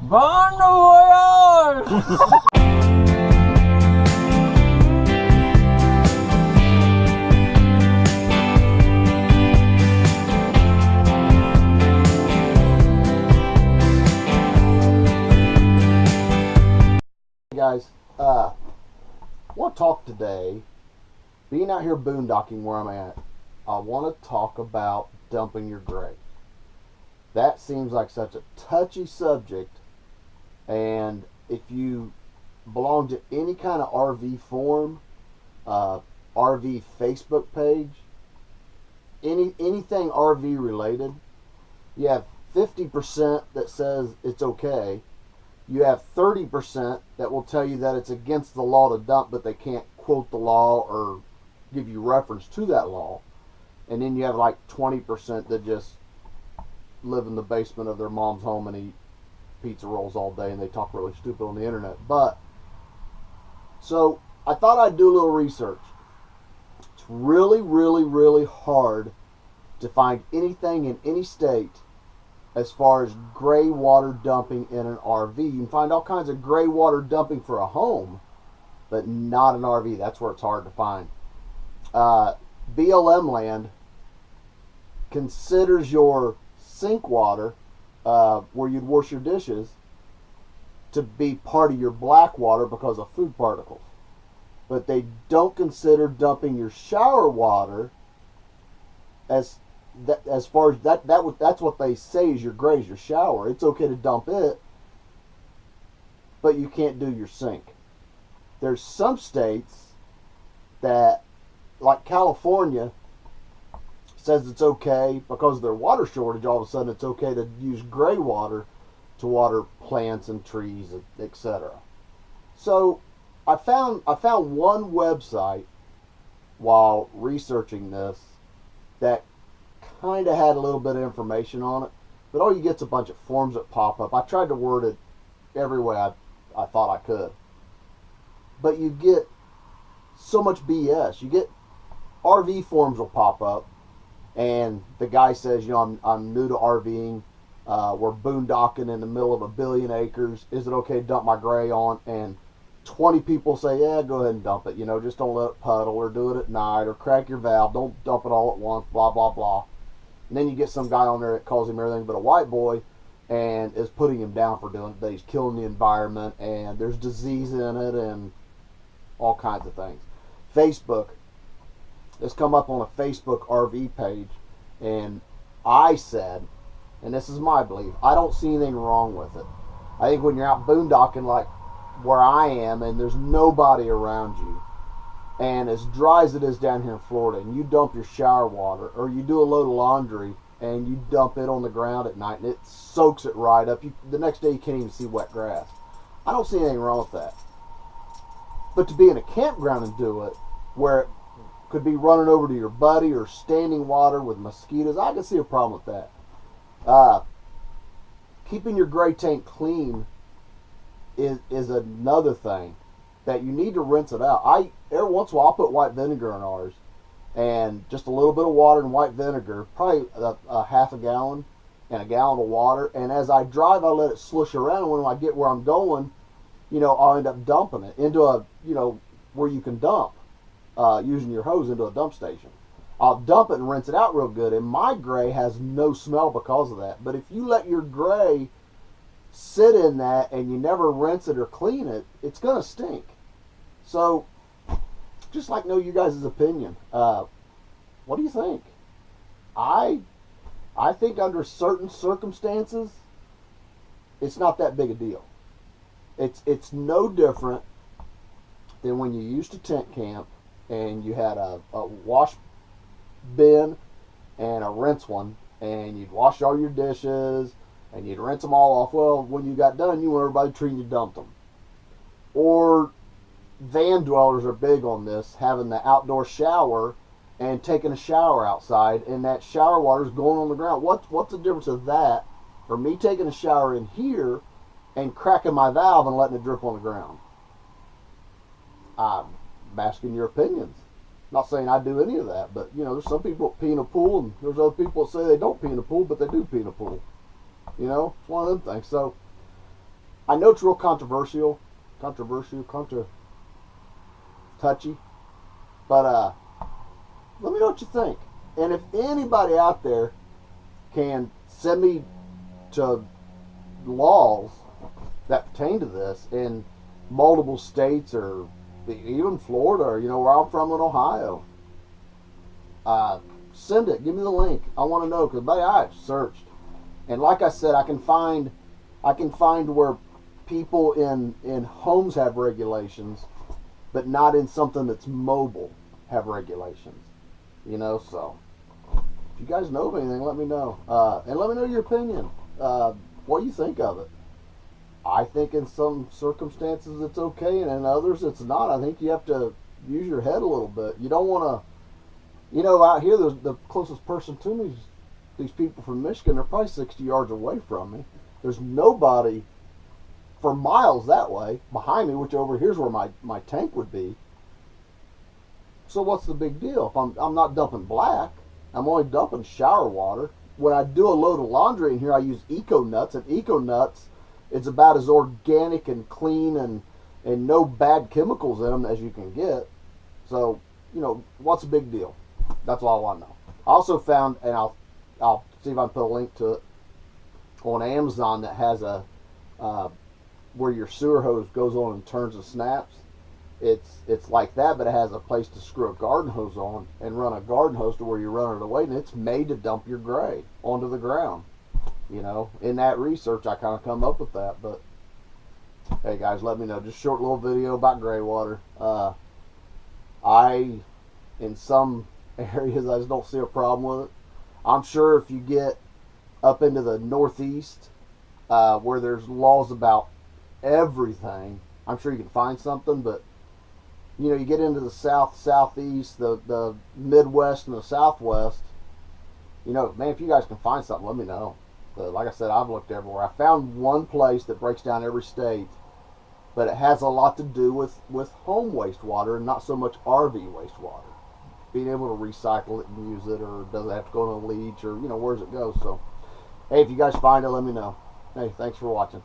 Bon voyage! Guys, I want to talk today, being out here boondocking where I'm at, I want to talk about dumping your gray. That seems like such a touchy subject, and if you belong to any kind of RV forum, RV Facebook page, anything RV related, you have 50% that says it's okay. You have 30% that will tell you that it's against the law to dump, but they can't quote the law or give you reference to that law. And then you have like 20% that just live in the basement of their mom's home and eat pizza rolls all day, and they talk really stupid on the internet. But so I thought I'd do a little research. It's really, really, really hard to find anything in any state as far as gray water dumping in an RV. You can find all kinds of gray water dumping for a home, but not an RV. That's where it's hard to find. BLM land considers your sink water, where you'd wash your dishes, to be part of your black water because of food particles. But they don't consider dumping your shower water as far as that's what they say is your gray is your shower. It's okay to dump it, but you can't do your sink. There's some states that, like California, says it's okay because of their water shortage. All of a sudden, it's okay to use gray water to water plants and trees, etc. So I found one website while researching this that kind of had a little bit of information on it, but all you get's a bunch of forms that pop up. I tried to word it every way I thought I could, but you get so much BS. You get RV forums will pop up, and the guy says, you know, I'm new to RVing. We're boondocking in the middle of 1 billion acres. Is it okay to dump my gray on? And 20 people say, yeah, go ahead and dump it. You know, just don't let it puddle, or do it at night, or crack your valve. Don't dump it all at once, blah, blah, blah. And then you get some guy on there that calls him everything but a white boy and is putting him down for doing it, that he's killing the environment, and there's disease in it and all kinds of things. Facebook has come up on a Facebook RV page, and I said, and this is my belief, I don't see anything wrong with it. I think when you're out boondocking like where I am and there's nobody around you, and as dry as it is down here in Florida, and you dump your shower water, or you do a load of laundry and you dump it on the ground at night and it soaks it right up, the next day you can't even see wet grass. I don't see anything wrong with that. But to be in a campground and do it, where it could be running over to your buddy or standing water with mosquitoes, I can see a problem with that. Keeping your gray tank clean is another thing that you need to rinse it out. Every once in a while I'll put white vinegar in ours, and just a little bit of water and white vinegar, probably a half a gallon and a gallon of water, and as I drive I let it slush around, and when I get where I'm going, you know, I'll end up dumping it into a, you know, where you can dump, using your hose into a dump station. I'll dump it and rinse it out real good, and my gray has no smell because of that. But if you let your gray sit in that and you never rinse it or clean it, it's gonna stink. So just like know you guys' opinion. What do you think? I think under certain circumstances it's not that big a deal. It's no different than when you used to tent camp and you had a wash bin and a rinse one, and you'd wash all your dishes and you'd rinse them all off. Well, when you got done, you want everybody treating you dumped them. Or van dwellers are big on this, having the outdoor shower and taking a shower outside, and that shower water is going on the ground. What's the difference of that, or me taking a shower in here and cracking my valve and letting it drip on the ground? I'm asking your opinions. Not saying I do any of that, but you know, there's some people that pee in a pool, and there's other people that say they don't pee in a pool, but they do pee in a pool. You know, it's one of them things. So I know it's real touchy, but let me know what you think. And if anybody out there can send me to laws that pertain to this in multiple states or even Florida, or where I'm from in Ohio, send it. Give me the link. I want to know, because I've searched, and like I said, I can find where people in homes have regulations, but not in something that's mobile have regulations. So if you guys know of anything, let me know, and let me know your opinion. What you think of it. I think in some circumstances it's okay, and in others it's not. I think you have to use your head a little bit. You don't want to, out here, the closest person to me is these people from Michigan. They're probably 60 yards away from me. There's nobody for miles that way behind me, which over here's where my tank would be. So what's the big deal? If I'm not dumping black, I'm only dumping shower water. When I do a load of laundry in here, I use Eco Nuts, and Eco Nuts, it's about as organic and clean and no bad chemicals in them as you can get. So, what's the big deal? That's all I want to know. I also found, and I'll see if I can put a link to it on Amazon, that has a where your sewer hose goes on and turns and snaps. It's like that, but it has a place to screw a garden hose on and run a garden hose to where you run it away, and it's made to dump your gray onto the ground. In that research, I kind of come up with that. But hey, guys, let me know. Just a short little video about gray water. In some areas, I just don't see a problem with it. I'm sure if you get up into the Northeast, where there's laws about everything, I'm sure you can find something. But you get into the South, Southeast, the Midwest, and the Southwest. Man, if you guys can find something, let me know. Like I said, I've looked everywhere. I found one place that breaks down every state, but it has a lot to do with home wastewater and not so much RV wastewater. Being able to recycle it and use it, or does it have to go to a leach, or where's it go? So, hey, if you guys find it, let me know. Hey, thanks for watching.